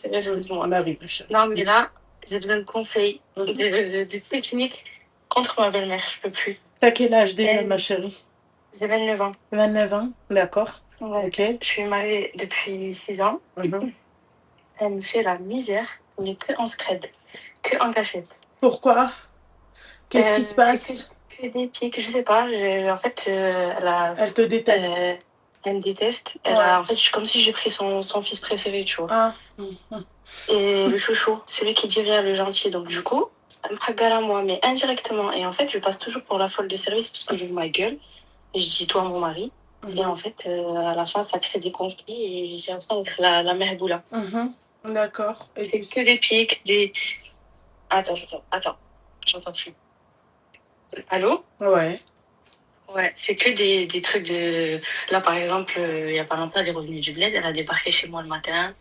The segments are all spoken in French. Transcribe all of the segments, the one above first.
Excuse-moi. Bah oui, ma chérie. Non, mais là, j'ai besoin de conseils, de techniques contre ma belle-mère. Je peux plus. T'as quel âge déjà, Elle, ma chérie? j'ai 29 ans. 29 ans, d'accord. Ouais. Ok. Je suis mariée depuis 6 ans. Elle me fait la misère, mais que en scred, que en cachette. Pourquoi? Qu'est-ce qui se passe? Que des pics, je sais pas. En fait, Elle te déteste. Elle me déteste. Ouais. En fait, je suis comme si j'ai pris son fils préféré, tu vois. Ah. Et le chouchou, celui qui dit rien, le gentil. Donc, du coup, elle me regarde à moi, mais indirectement. Et en fait, je passe toujours pour la folle de service parce que j'ouvre ma gueule. Et je dis, toi, mon mari. Et en fait, à la fin, ça crée des conflits et j'ai l'impression d'être la mère boula. D'accord. Et c'est que des pics, des. Attends. J'entends plus. Allô? Ouais. Ouais, c'est que des trucs de. Là, par exemple, il y a pas longtemps, elle est revenue du bled, elle a débarqué chez moi le matin.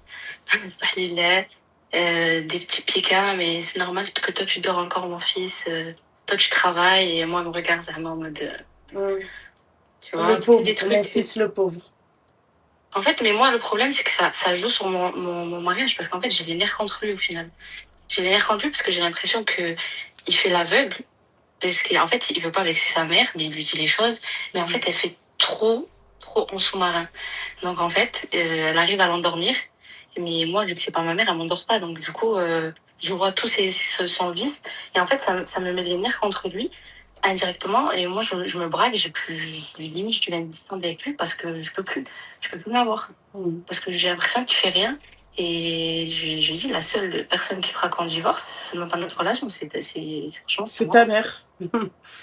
Il est. Des petits piquants, mais c'est normal que toi, tu dors encore, mon fils. Toi, tu travailles et moi, elle me regarde vraiment en mode. Tu vois, Le pauvre, des trucs. mon fils, le pauvre. En fait, mais moi, le problème, c'est que ça joue sur mon mariage parce qu'en fait, j'ai des nerfs contre lui au final. J'ai des nerfs contre lui parce que j'ai l'impression que il fait l'aveugle. Parce qu'en fait, il veut pas vexer sa mère, mais il lui dit les choses. Mais en fait, elle fait trop en sous-marin. Donc, en fait, elle arrive à l'endormir. Mais moi, vu que c'est pas ma mère, elle m'endort pas. Donc, du coup, je vois tous son vice. Et en fait, ça me met les nerfs contre lui, indirectement. Et moi, je me braque. Limite, je deviens distante avec lui parce que je peux plus m'avoir. Parce que j'ai l'impression qu'il fait rien. Et je dis, la seule personne qui fera qu'on divorce, c'est même pas notre relation. Franchement, c'est ta mère.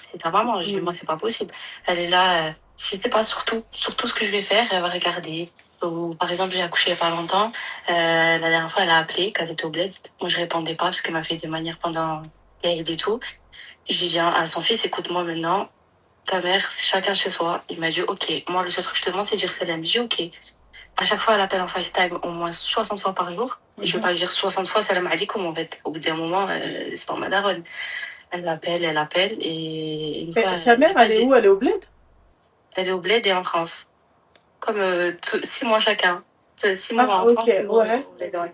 C'est ta maman. Je dis, moi, c'est pas possible. Elle est là, je sais pas, surtout ce que je vais faire, elle va regarder. Ou, par exemple, j'ai accouché il y a pas longtemps. La dernière fois, elle a appelé quand elle était au bled. Moi, je répondais pas parce qu'elle m'a fait des manières pendant l'Aïd et tout. J'ai dit à son fils, écoute-moi maintenant, ta mère, c'est chacun chez soi. Il m'a dit, ok. Moi, le seul truc que je te demande, c'est de dire salam. J'ai dit, ok. À chaque fois, elle appelle en FaceTime au moins 60 fois par jour. Je vais pas lui dire 60 fois salam alaikum, en fait. Au bout d'un moment, c'est pas ma daronne. Elle appelle. Et une fois, sa mère, elle est où? Elle est au bled? Elle est au bled et en France. Comme 6 mois chacun. 6 mois en ok, France, 6 mois ouais. au bled, ouais.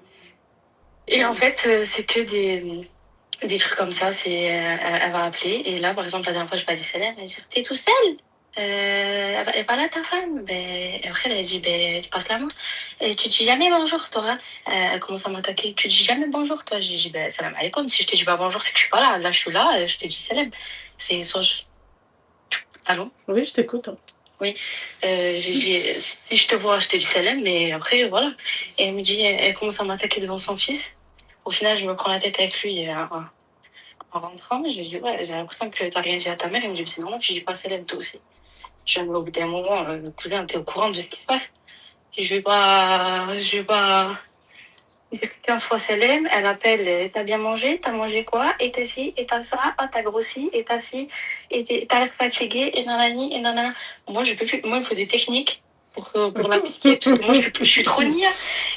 Et en fait, c'est que des trucs comme ça. Elle va appeler. Et là, par exemple, la dernière fois, je pas dit salam. Elle va dire, t'es tout seul? Elle parle à ta femme. Ben, et après, elle a dit, ben, tu passes la main. Et tu dis jamais bonjour, toi. Elle commence à m'attaquer. Tu dis jamais bonjour, toi. J'ai dit, ben, salam alaikum. Si je te dis pas bonjour, c'est que je suis pas là. Là, je suis là, je te dis salam. C'est soit Allô? Oui, je t'écoute. Oui. J'ai dit, si je te vois, je te dis salam, mais après, voilà. Et elle me dit, elle commence à m'attaquer devant son fils. Au final, je me prends la tête avec lui en rentrant. Je lui dis, ouais, j'ai l'impression que t'as rien dit à ta mère. Il me dit, c'est normal, je dis pas salam, toi aussi. Je au bout d'un moment, le cousin, t'es au courant de ce qui se passe. Je vais pas dire 15 fois salam. Elle appelle, t'as bien mangé? T'as mangé quoi? Et t'as ci? Et t'as ça? Ah, t'as grossi? Et t'as ci? Et t'as l'air fatigué? Et nanani? Et nanana. Moi, je peux plus. Moi, il faut des techniques pour l'appliquer. Parce que moi, je suis trop nia.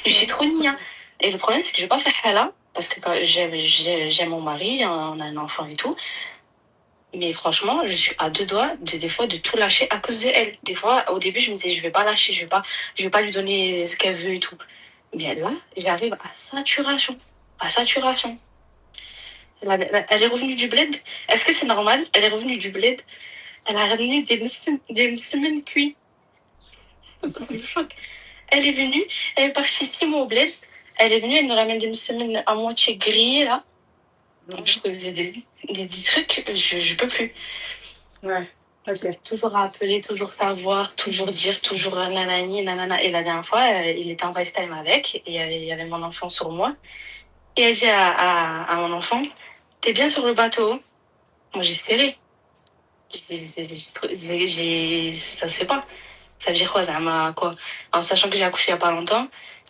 Je suis trop nia. Et le problème, c'est que je vais pas faire hala. Parce que quand j'aime mon mari, on a un enfant et tout. Mais franchement, je suis à deux doigts des fois de tout lâcher à cause de elle. Des fois, au début, je me disais, je vais pas lâcher, je vais pas lui donner ce qu'elle veut et tout. Mais là, j'arrive à saturation. À saturation. Elle est revenue du bled. Est-ce que c'est normal? Elle est revenue du bled. Elle a ramené des semaines cuits. Ça me choque. Elle est venue, elle est partie 6 mois au bled. Elle est venue, elle nous ramène des semaines à moitié grillées, là. Donc, je faisais des trucs, je peux plus. Ouais. Ok. Toujours appeler, toujours savoir, toujours dire, toujours nanani, nanana. Et la dernière fois, il était en FaceTime avec, et il y avait mon enfant sur moi. Et elle dit à mon enfant, t'es bien sur le bateau? Moi, j'ai serré. Ça se fait pas. Ça veut dire quoi, ça quoi? En sachant que j'ai accouché il y a pas longtemps.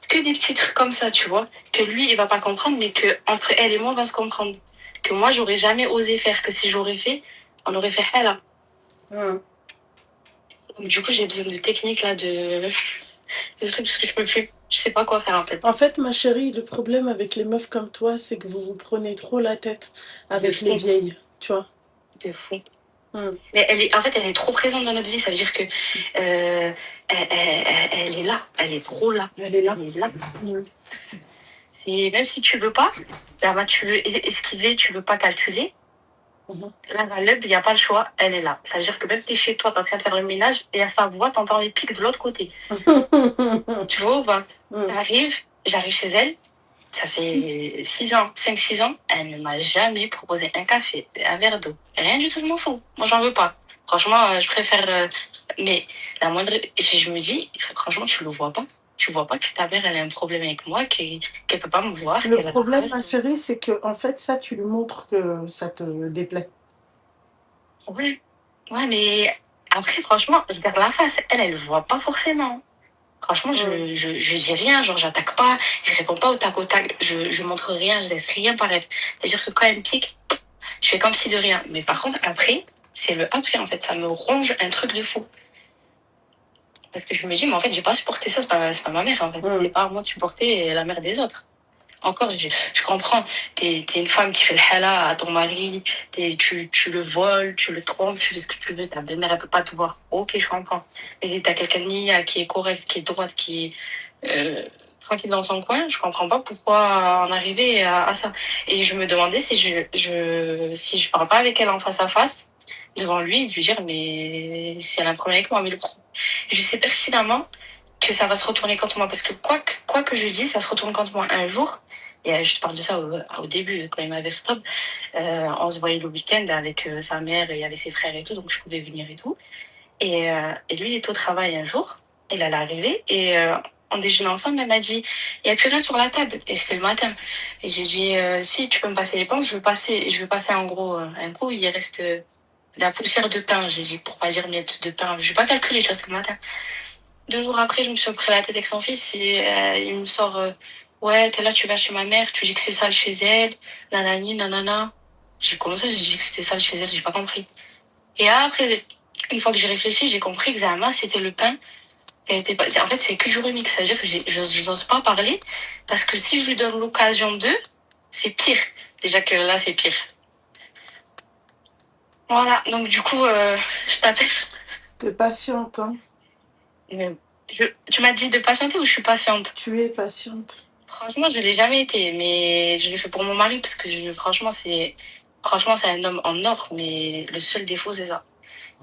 Que des petits trucs comme ça, tu vois. Que lui, il va pas comprendre, mais que entre elle et moi, on va se comprendre. Que moi, j'aurais jamais osé faire, que si j'aurais fait, on aurait fait hala. Du coup, j'ai besoin de techniques là, de trucs parce que je peux plus. Je sais pas quoi faire en fait. En fait, ma chérie, le problème avec les meufs comme toi, c'est que vous vous prenez trop la tête avec les vieilles, tu vois. De fou. Mais elle est trop présente dans notre vie. Ça veut dire que elle est là. Elle est trop là. Elle est là. Et même si tu veux pas, là, tu veux esquiver, tu veux pas calculer. Là, il n'y a pas le choix, elle est là. Ça veut dire que même t'es chez toi, t'es en train de faire le ménage, et à sa voix, t'entends les pics de l'autre côté. Tu vois ou pas? J'arrive chez elle, ça fait 6 ans, 5-6 ans, elle ne m'a jamais proposé un café, un verre d'eau. Rien du tout, je m'en fous. Moi, j'en veux pas. Franchement, je préfère... mais la moindre... Je me dis, franchement, tu le vois pas. Tu vois pas que ta mère, elle a un problème avec moi, qu'elle peut pas me voir. Le problème, ma chérie, c'est que en fait, ça, tu lui montres que ça te déplaît. Ouais, mais après, franchement, je garde la face. Elle le voit pas forcément. Franchement, je dis rien, genre, j'attaque pas, je réponds pas au tac au tac, je montre rien, je laisse rien paraître. C'est-à-dire que quand elle me pique, je fais comme si de rien. Mais par contre, après, c'est le après, en fait, ça me ronge un truc de fou. Parce que je me dis, mais en fait, j'ai pas supporté ça, c'est pas ma mère, en fait. C'est pas à moi de supporter la mère des autres. Encore, je comprends, t'es une femme qui fait le hala à ton mari, tu le voles, tu le trompes, tu fais ce que tu veux, ta belle-mère, elle peut pas te voir. Ok, je comprends. Mais t'as quelqu'un de nia qui est correct, qui est droite, qui est tranquille dans son coin, je comprends pas pourquoi en arriver à ça. Et je me demandais si je parle pas avec elle en face à face, devant lui, et lui dire, mais si elle a un problème avec moi, mais je sais pertinemment que ça va se retourner contre moi, parce que quoi que je dise, ça se retourne contre moi un jour. Et je te parle de ça au début, quand il m'avait stop. On se voyait le week-end avec sa mère et avec ses frères et tout, donc je pouvais venir et tout. Et lui, il était au travail un jour, il allait arriver, et on déjeunait ensemble, elle m'a dit, il n'y a plus rien sur la table. Et c'était le matin. Et j'ai dit, si tu peux me passer les pains, je veux passer en gros un coup, il reste la poussière de pain. J'ai dit, pour pas dire miettes de pain, je vais pas calculer, tu vois, c'était le matin. 2 jours après, je me suis pris la tête avec son fils et il me sort ouais, t'es là, tu vas chez ma mère, tu dis que c'est sale chez elle, nanani, nanana. J'ai commencé, j'ai dit que c'était sale chez elle, j'ai pas compris. Et après, une fois que j'ai réfléchi, j'ai compris que Zama, c'était le pain. En fait, c'est que du remix. C'est-à-dire que je n'ose pas parler parce que si je lui donne l'occasion de, c'est pire. Déjà que là, c'est pire. Voilà, donc du coup, je t'appelle. T'es patiente, hein? Tu m'as dit de patienter ou je suis patiente? Tu es patiente. Franchement, je l'ai jamais été, mais je l'ai fait pour mon mari parce que franchement, c'est un homme en or, mais le seul défaut, c'est ça.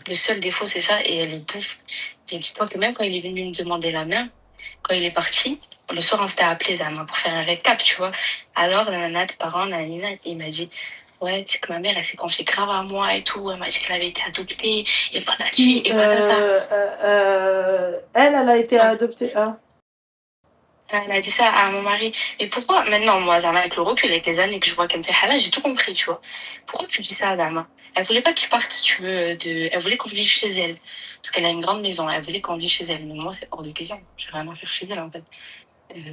Le seul défaut, c'est ça, et elle le bouffe. Dis-toi que même quand il est venu me demander la main, quand il est parti, le soir, on s'était appelé Zama pour faire un récap, tu vois. Alors, nanana, tes parents, nanana, et il m'a dit, ouais, tu sais que ma mère, elle s'est confiée grave à moi et tout. Elle m'a dit qu'elle avait été adoptée, et patati, et patata. Elle a été adoptée, hein? Elle a dit ça à mon mari. Et pourquoi maintenant, moi, Zama, avec le recul, avec les années que je vois qu'elle me fait halal, j'ai tout compris, tu vois. Pourquoi tu dis ça à Zama? Elle voulait pas qu'il parte, si tu veux, elle voulait qu'on vive chez elle. Parce qu'elle a une grande maison, elle voulait qu'on vive chez elle. Mais moi, c'est hors de question. J'ai rien à faire chez elle, en fait.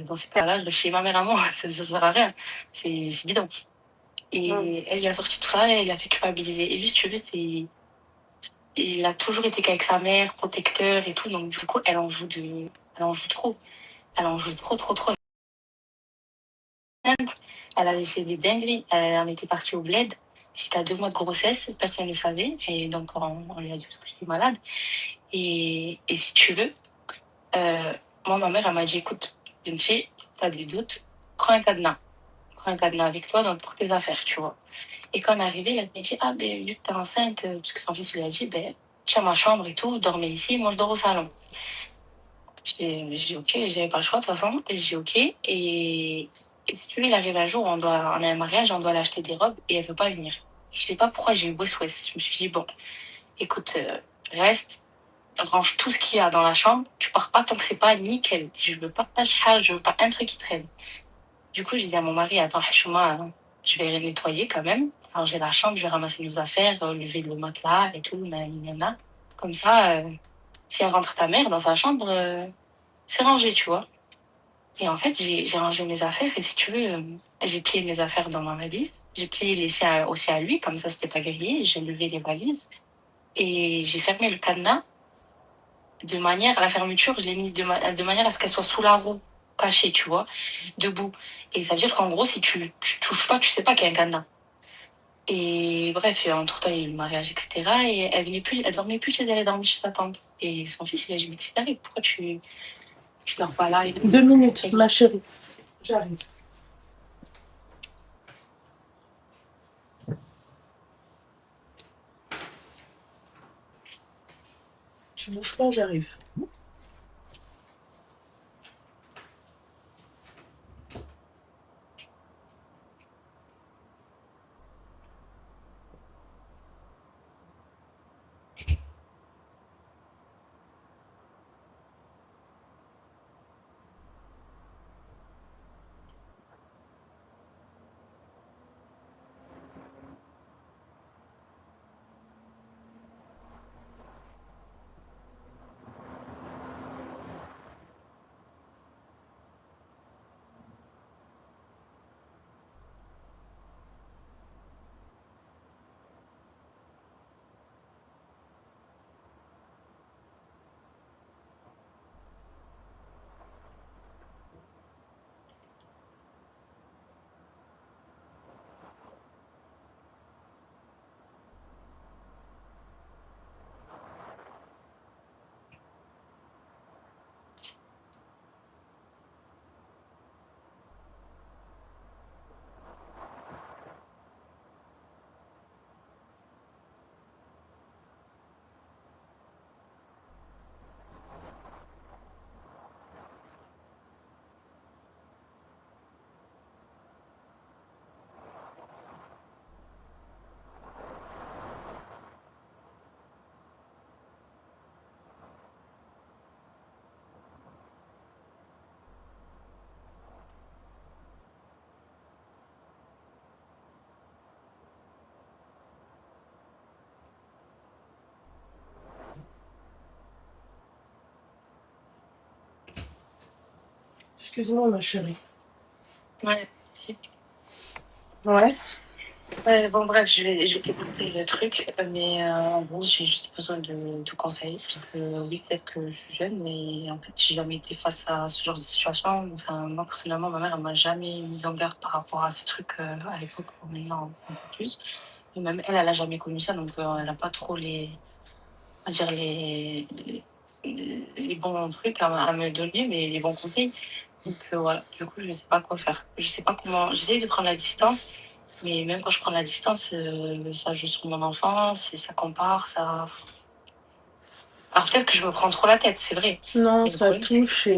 Dans ce cas-là, je vais chez ma mère à moi, ça sert à rien. C'est bidon. Et elle lui a sorti tout ça, et elle l'a fait culpabiliser. Et lui, si tu veux, il a toujours été qu'avec sa mère, protecteur et tout. Donc, du coup, elle en joue trop. Elle en joue trop. Elle avait fait des dingueries. On était parti au bled. J'étais à 2 mois de grossesse. Personne ne le savait. Et donc, on lui a dit parce que j'étais malade. Et si tu veux, moi, ma mère, elle m'a dit, écoute, Binti, t'as des doutes, prends un cadenas. Prends un cadenas avec toi pour tes affaires, tu vois. Et quand on est arrivé, elle m'a dit, ah, ben, vu que t'es enceinte, parce que son fils lui a dit, ben, tiens ma chambre et tout, dormez ici, moi je dors au salon. J'ai dit, ok, j'avais pas le choix de toute façon. J'ai dit, ok. Et si tu veux, il arrive un jour où on a un mariage, on doit l'acheter des robes et elle veut pas venir. Je sais pas pourquoi j'ai eu West. Je me suis dit, bon, écoute, reste, range tout ce qu'il y a dans la chambre. Tu pars pas tant que c'est pas nickel. Je veux pas je veux pas un truc qui traîne. Du coup, j'ai dit à mon mari, attends, Hashouma, je vais nettoyer quand même. Alors, j'ai la chambre, je vais ramasser nos affaires, lever le matelas et tout, nanana. Comme ça, si elle rentre ta mère dans sa chambre, c'est rangé, tu vois. Et en fait, j'ai rangé mes affaires et si tu veux, j'ai plié mes affaires dans ma valise. J'ai plié les siens aussi à lui, comme ça c'était pas grillé. J'ai levé les valises et j'ai fermé le cadenas de manière à la fermeture, je l'ai mise de manière à ce qu'elle soit sous la roue, cachée, tu vois, debout. Et ça veut dire qu'en gros, si tu touches pas, tu sais pas qu'il y a un cadenas. Et bref, entre-temps, il y a eu le mariage, etc. Et elle dormait plus chez elle, elle dormait chez sa tante. Et son fils, il a dit, mais qu'est-ce qui t'arrive? Pourquoi tu dors pas là et tout. 2 minutes, ma chérie. J'arrive. Tu bouges pas, j'arrive. Excuse-moi, ma chérie. Ouais, si. Ouais. Bon, bref, je vais t'écouter le truc, mais en gros, j'ai juste besoin de conseils. Parce que oui, peut-être que je suis jeune, mais en fait, j'ai jamais été face à ce genre de situation. Enfin, moi, personnellement, ma mère, elle m'a jamais mise en garde par rapport à ces trucs à l'époque, pour maintenant, un peu plus. Et même elle, elle a jamais connu ça, donc elle a pas trop on va dire les bons trucs à me donner, mais les bons conseils. Donc voilà, du coup, je ne sais pas quoi faire. Je sais pas comment. J'essaye de prendre la distance, mais même quand je prends la distance, ça joue sur mon enfance, et ça compare, ça. Alors peut-être que je me prends trop la tête, c'est vrai. Non, Mais le ça problème, c'est que touche et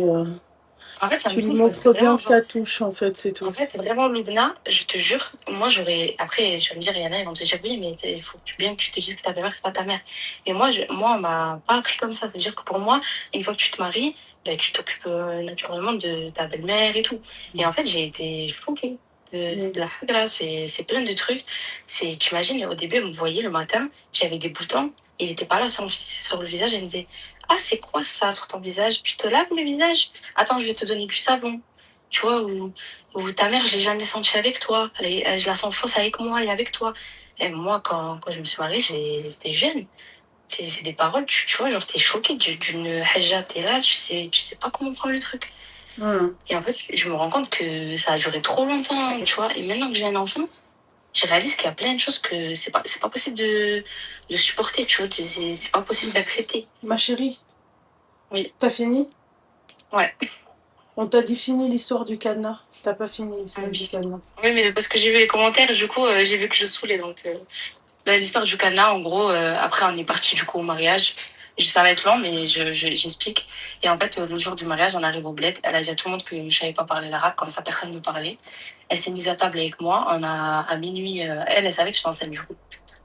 en fait, ça me tu lui touche parce que montres bien vraiment, que genre, ça touche, en fait, c'est tout. en fait, vraiment, Lubna, je te jure, moi, j'aurais. Après, je vais me dire, il y en a, ils vont te dire, oui, mais il faut bien que tu te dises que ta belle-mère, c'est pas ta mère. Et moi, on m'a pas appris comme ça. C'est-à-dire que pour moi, une fois que tu te maries, ben, tu t'occupes naturellement de ta belle-mère et tout. Et en fait, j'ai été choquée de la hagra. C'est plein de trucs. T'imagines, au début, elle me voyait le matin, j'avais des boutons, il était pas là sur le visage, elle me disait, ah, c'est quoi ça sur ton visage? Tu te laves le visage? Attends, je vais te donner du savon. Tu vois, ou ta mère, je l'ai jamais sentie avec toi. Je la sens fausse avec moi et avec toi. Et moi, quand je me suis mariée, j'étais jeune. C'est des paroles, tu vois, genre, t'es choquée d'une haja, t'es là, tu sais pas comment prendre le truc. Et en fait, je me rends compte que ça a duré trop longtemps, tu vois. Et maintenant que j'ai un enfant, je réalise qu'il y a plein de choses que c'est pas possible de supporter, tu vois. C'est pas possible d'accepter. Ma chérie. Oui. T'as fini? Ouais. On t'a dit fini l'histoire du cadenas. T'as pas fini l'histoire du cadenas. Oui, mais parce que j'ai vu les commentaires, du coup, j'ai vu que je saoulais. Donc, l'histoire du cadenas, en gros, après, on est parti du coup au mariage. Ça va être long, mais j'explique. Et en fait, le jour du mariage, on arrive au bled. Elle a dit à tout le monde que je savais pas parler l'arabe, comme ça, personne ne parlait. Elle s'est mise à table avec moi. À minuit, elle savait que j'étais enceinte du coup.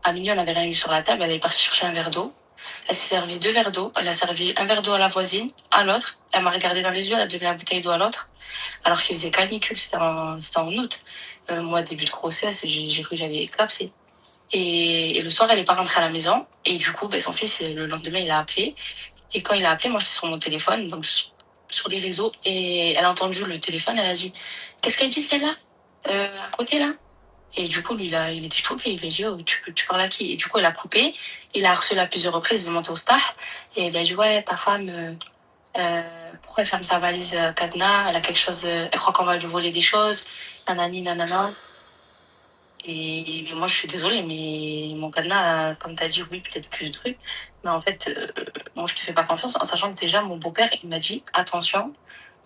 À minuit, on n'avait rien eu sur la table. Elle est partie chercher un verre d'eau. Elle s'est servi 2 verres d'eau. Elle a servi un verre d'eau à la voisine, à l'autre. Elle m'a regardé dans les yeux. Elle a donné la bouteille d'eau à l'autre. Alors qu'il faisait canicule, c'était en août. Moi, début de grossesse, j'ai cru que j'allais éclater. Et le soir, elle est pas rentrée à la maison. Et du coup, son fils, le lendemain, il a appelé. Et quand il a appelé, moi, j'étais sur mon téléphone, donc sur les réseaux. Et elle a entendu le téléphone. Elle a dit, qu'est-ce qu'elle dit, celle-là, à côté, là? Et du coup, lui, il était choqué. Il a dit, oh, tu parles à qui? Et du coup, elle a coupé. Il a harcelé à plusieurs reprises, il est monté au star. Et il a dit, ouais, ta femme, pourquoi elle ferme sa valise cadenas? Elle a quelque chose, elle croit qu'on va lui voler des choses. Nanani, nanana. Et moi, je suis désolée, mais mon cadenas, comme tu as dit, oui, peut-être que le truc. Mais en fait, moi, je te fais pas confiance, en sachant que déjà, mon beau-père, il m'a dit, attention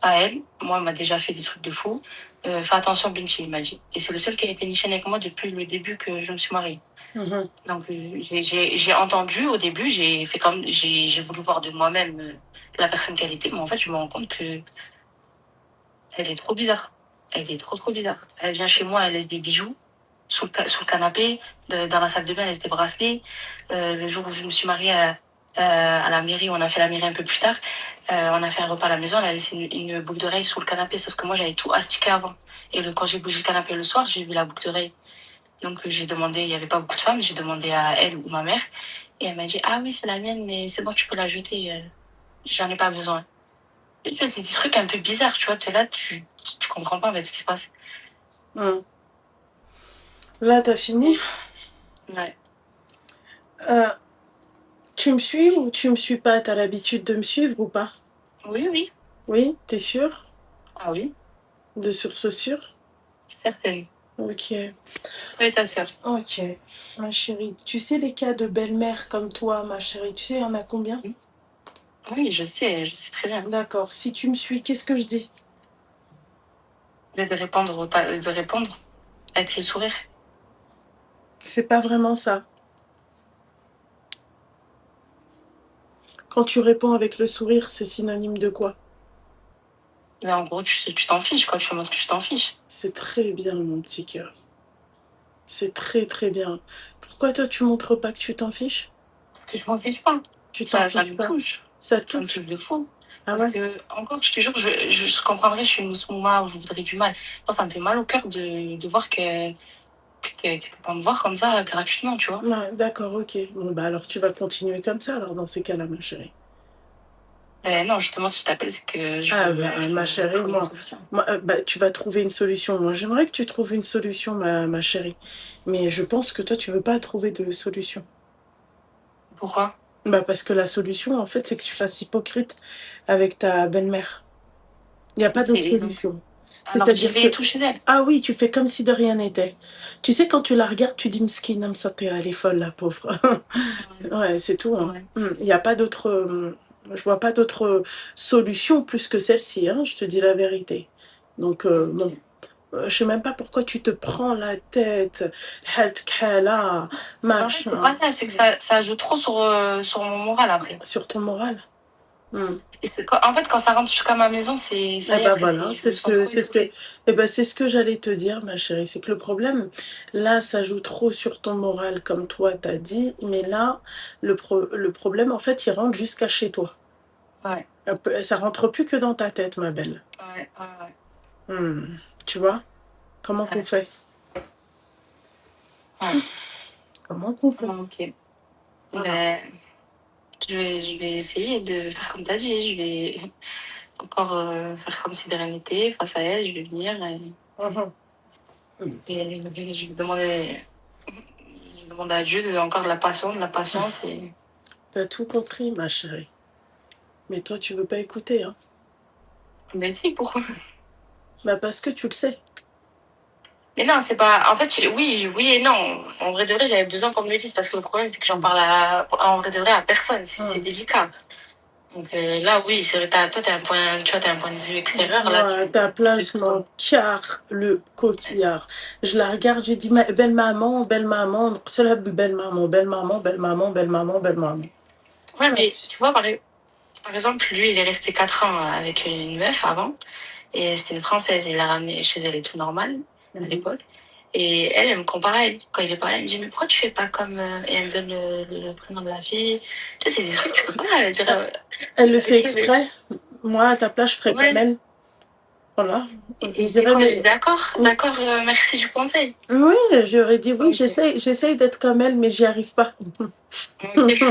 à elle. Moi, elle m'a déjà fait des trucs de fou. Fais attention, Binchi, il m'a dit. Et c'est le seul qui a été niché avec moi depuis le début que je me suis mariée. Mhm. Donc, j'ai entendu au début, j'ai fait comme, j'ai voulu voir de moi-même la personne qu'elle était, mais en fait, je me rends compte que elle est trop bizarre. Elle est trop, trop bizarre. Elle vient chez moi, elle laisse des bijoux sous le canapé, dans la salle de bain, elle laisse des bracelets. Le jour où je me suis mariée à la mairie, on a fait la mairie un peu plus tard, on a fait un repas à la maison, elle a laissé une boucle d'oreille sous le canapé, sauf que moi, j'avais tout astiqué avant. Et quand j'ai bougé le canapé le soir, j'ai vu la boucle d'oreille. Donc, j'ai demandé, il n'y avait pas beaucoup de femmes, j'ai demandé à elle ou ma mère. Et elle m'a dit, ah oui, c'est la mienne, mais c'est bon, tu peux la jeter, j'en ai pas besoin. Et tu vois, c'est des trucs un peu bizarres, tu vois, tu es là, tu comprends pas en fait ce qui se passe. Mhm. Là, t'as fini. Ouais. Euh, tu me suis ou tu me suis pas? T'as l'habitude de me suivre ou pas? Oui, oui. Oui, t'es sûre? Ah oui, De source sûre? certaine. Ok. Toi et ta sœur. Ok. Ma chérie, tu sais les cas de belle-mère comme toi, ma chérie, tu sais, il y en a combien? Oui, je sais très bien. D'accord. Si tu me suis, qu'est-ce que je dis? Mais de répondre avec le sourire. C'est pas vraiment ça. Quand tu réponds avec le sourire, c'est synonyme de quoi? Mais en gros, tu t'en fiches, quoi. Tu montres que tu t'en fiches. C'est très bien, mon petit cœur. C'est très très bien. Pourquoi toi tu montres pas que tu t'en fiches? Parce que je m'en fiche pas. Tu t'en Ça fiches me pas. touche. Ça te Ça me touche touche. de fou. Ah Parce ouais? que, encore, je te jure, je comprendrais, je suis une mousmouma ou je voudrais du mal. Moi, ça me fait mal au cœur de voir qu'elle peut pas me voir comme ça gratuitement, tu vois. Ouais, d'accord, ok. Bon bah alors tu vas continuer comme ça alors dans ces cas-là, ma chérie. Non, justement, si je t'appelle, c'est que Ah bah ma je veux chérie, trouver une solution. bah, tu vas trouver une solution. Moi j'aimerais que tu trouves une solution, ma chérie. Mais je pense que toi tu veux pas trouver de solution. Pourquoi? Bah parce que la solution en fait c'est que tu fasses hypocrite avec ta belle-mère. Il n'y a pas Ok, d'autre et donc, solution. alors j'y C'est-à-dire vais que, et tout chez elle. ah oui, tu fais comme si de rien n'était. Tu sais, quand tu la regardes, tu dis, Mskina Msatea, elle est folle, la pauvre. Ouais, Ouais, c'est tout, hein. ouais. Il n'y a pas d'autre, je vois pas d'autre solution plus que celle-ci, hein, je te dis la vérité. Donc, bon, Ok. je sais même pas pourquoi tu te prends la tête. Halt khala, En fait, c'est pas machin, ça, c'est que ça joue trop sur mon moral après. sur ton moral. Hmm. Et en fait, quand ça rentre jusqu'à ma maison, ça Eh y est, ben après, voilà, je me sens trop écrasée. c'est ce que j'allais te dire, ma chérie. C'est que le problème, là, ça joue trop sur ton moral, comme toi t'as dit. Mais là, le problème, en fait, il rentre jusqu'à chez toi. Ouais, Ça rentre plus que dans ta tête, ma belle. ouais, ouais, Hmm. Tu vois? Comment qu'on ouais. fait? Ouais. Comment qu'on fait? Ouais. Ok. Voilà. Ben, je vais essayer de faire comme t'as dit. Je vais encore faire comme si de rien n'était face à elle. Je vais venir Mhm. et je vais demander à Dieu encore de la patience et. T'as tout compris, ma chérie. Mais toi, tu veux pas écouter, hein? Mais si, pourquoi? Bah parce que tu le sais. Mais non, c'est pas. En fait, oui, oui et non. En vrai de vrai, j'avais besoin qu'on me le dise parce que le problème, c'est que j'en parle en vrai de vrai à personne. C'est Hmm. délicat. Donc là, oui, c'est vrai. Toi, tu vois, t'as un point de vue extérieur. Là, Moi, à ta place, plus je ton. m'en carre le coquillard. Je la regarde, j'ai dit, belle maman, c'est la belle maman, belle maman, belle maman, belle maman, belle maman. Ouais, Ça, mais tu vois, par exemple, lui, il est resté 4 ans avec une meuf avant. Et c'était une Française. Il l'a ramenée chez elle et tout normal à mhm. l'époque. Et elle me compare à elle. Quand il est parlé, elle me dit, mais pourquoi tu fais pas comme. Et elle me donne le prénom de la fille. Tu sais, c'est des trucs, tu peux pas dire. Ah, elle le fait Ok, mais. exprès. Moi, à ta place, je ferais comme Ouais. elle. Voilà. Je Et lui je dis dirais, quoi? Je dis mais d'accord, d'accord, merci du conseil. oui, j'aurais dit oui, Ok. j'essaye d'être comme elle, mais j'y arrive pas. Ok.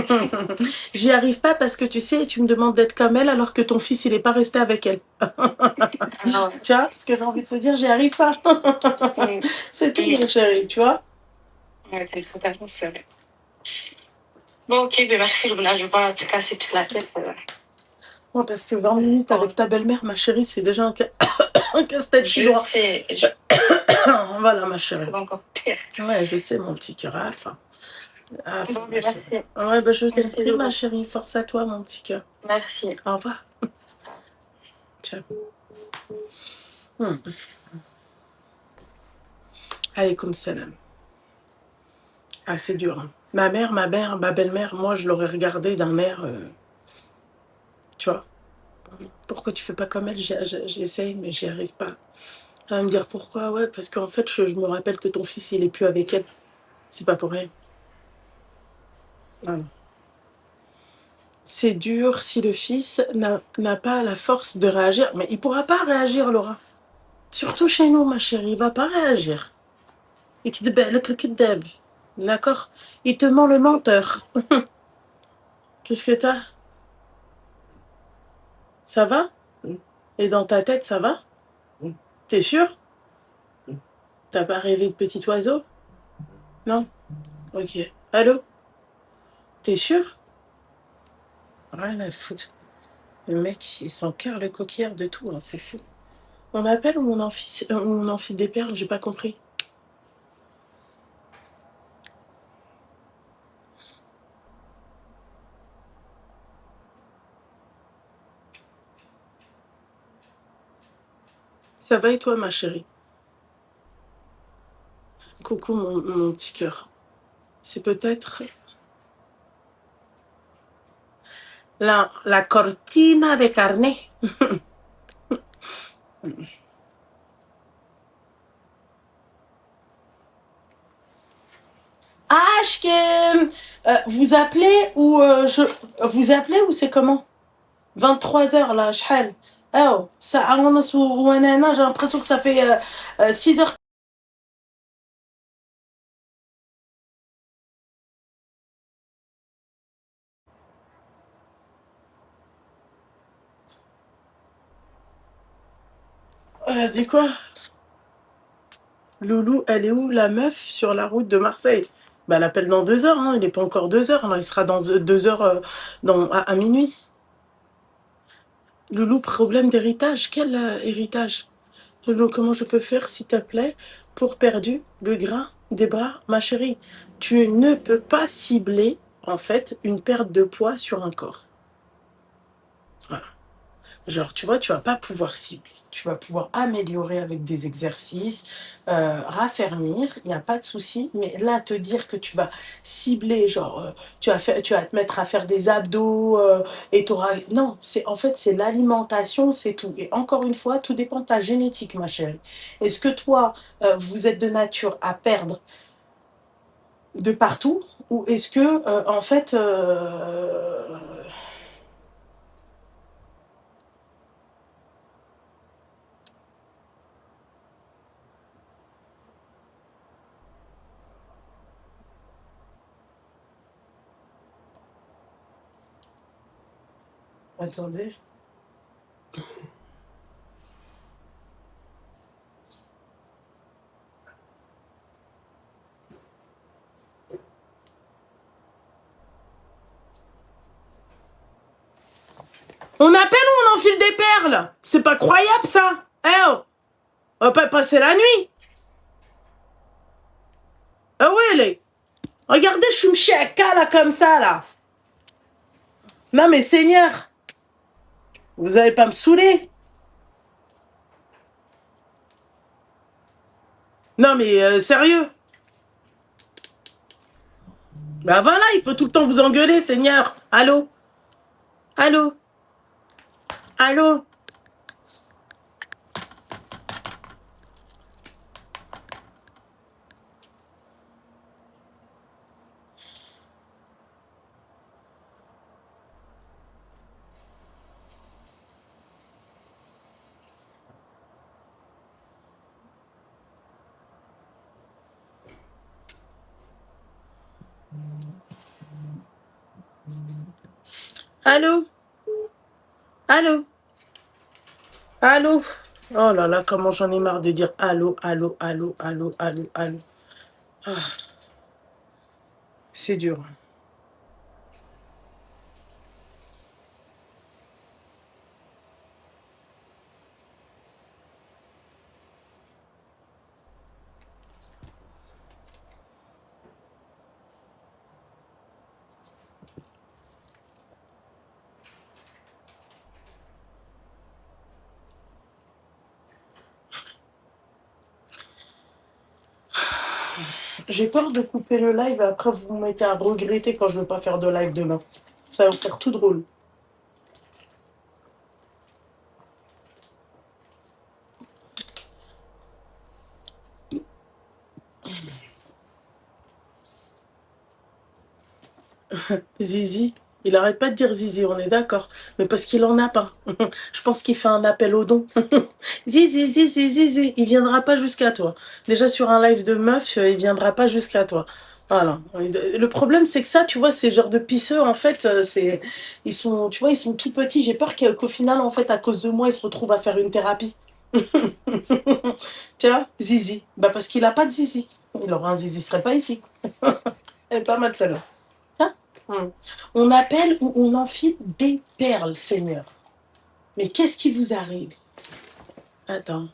J'y arrive pas parce que tu sais, tu me demandes d'être comme elle alors que ton fils, il est pas resté avec elle. Ah ouais. Tu vois, ce que j'ai envie de te dire, j'y arrive pas. Mm, C'est tout, mm. mon chéri, tu vois. Ouais, c'est totalement c'est vrai. Bon, ok, ben merci, Luna. Je veux pas te casser plus la tête. Ouais, parce que 20 minutes Bon, avec ta belle-mère, ma chérie, c'est déjà un casse-tête chinois. je Voilà, ma ça chérie. va encore pire. Ouais, je sais, mon petit cœur. Alpha, Bon, ma ben chérie. merci. Ouais, bah, je t'en Merci, prie, ma Luna. chérie. Force à toi, mon petit cœur. Merci. Au revoir. Ciao. Allez, comme salam. Ah, c'est dur. Hein. Ma belle-mère, moi, je l'aurais regardée d'un air, tu vois. Pourquoi tu fais pas comme elle? J'essaye, mais j'y arrive pas. Elle va me dire pourquoi, ouais, parce qu'en fait, je me rappelle que ton fils, il est plus avec elle. C'est pas pour rien. Voilà. C'est dur si le fils n'a pas la force de réagir. Mais il pourra pas réagir, Laura. Surtout chez nous, ma chérie, il va pas réagir. D'accord? Il te ment le menteur. Qu'est-ce que t'as? Ça va? Et dans ta tête, ça va? T'es sûr? T'as pas rêvé de petit oiseau? Non? Ok. Allô? T'es sûr? Rien à foutre. Le mec, il s'en carre le coquillard de tout, hein, c'est fou. On m'appelle ou on enfile des perles, j'ai pas compris. Ça va et toi, ma chérie? Coucou, mon petit cœur. C'est peut-être la cortina de carnet. Ashkem, vous appelez ou vous appelez ou c'est comment? 23h là, شحال? Oh, ça ونص وانا j'ai l'impression que ça fait 6h. Elle a dit quoi? Loulou, elle est où la meuf sur la route de Marseille? Bah, elle appelle dans 2 heures, hein. Il n'est pas encore 2 heures, là. Il sera dans 2 heures à minuit. Loulou, problème d'héritage. Quel héritage? Loulou, comment je peux faire, s'il te plaît, pour perdu le grain des bras, ma chérie? Tu ne peux pas cibler, en fait, une perte de poids sur un corps. Voilà. Genre, tu vois, tu vas pas pouvoir cibler. Tu vas pouvoir améliorer avec des exercices, raffermir, il n'y a pas de souci. Mais là, te dire que tu vas cibler, genre, tu vas te mettre à faire des abdos et t'auras... Non, en fait, c'est l'alimentation, c'est tout. Et encore une fois, tout dépend de ta génétique, ma chérie. Est-ce que toi, vous êtes de nature à perdre de partout ou est-ce que, en fait... Attendez. On appelle ou on enfile des perles? C'est pas croyable, ça. Eh oh, on va pas passer la nuit. Ah ouais, les. Regardez, je suis mchiaka, là, comme ça, là. Non, mais Seigneur, vous allez pas me saouler. Non, mais sérieux. Bah voilà, il faut tout le temps vous engueuler, Seigneur. Allô? Allô? Allô? Allô? Allô? Allô? Oh là là, comment j'en ai marre de dire allô, allô, allô, allô, allô, allô. Ah, c'est dur. J'ai peur de couper le live et après vous me mettez à regretter quand je ne veux pas faire de live demain. Ça va vous faire tout drôle. Zizi, il arrête pas de dire Zizi, on est d'accord. Mais parce qu'il en a pas. Je pense qu'il fait un appel au don. Zizi, Zizi, Zizi, il viendra pas jusqu'à toi. Déjà sur un live de meuf, il viendra pas jusqu'à toi. Voilà. Le problème, c'est que ça, tu vois, ces genres de pisseux, en fait, ils sont, tu vois, ils sont tout petits. J'ai peur qu'au final, en fait, à cause de moi, ils se retrouvent à faire une thérapie. Tu vois, Zizi. Bah, parce qu'il a pas de Zizi. Il aura un Zizi, il serait pas ici. Elle est pas mal, celle-là. Hein. On appelle ou on enfile des perles, Seigneur. Mais qu'est-ce qui vous arrive? Attends.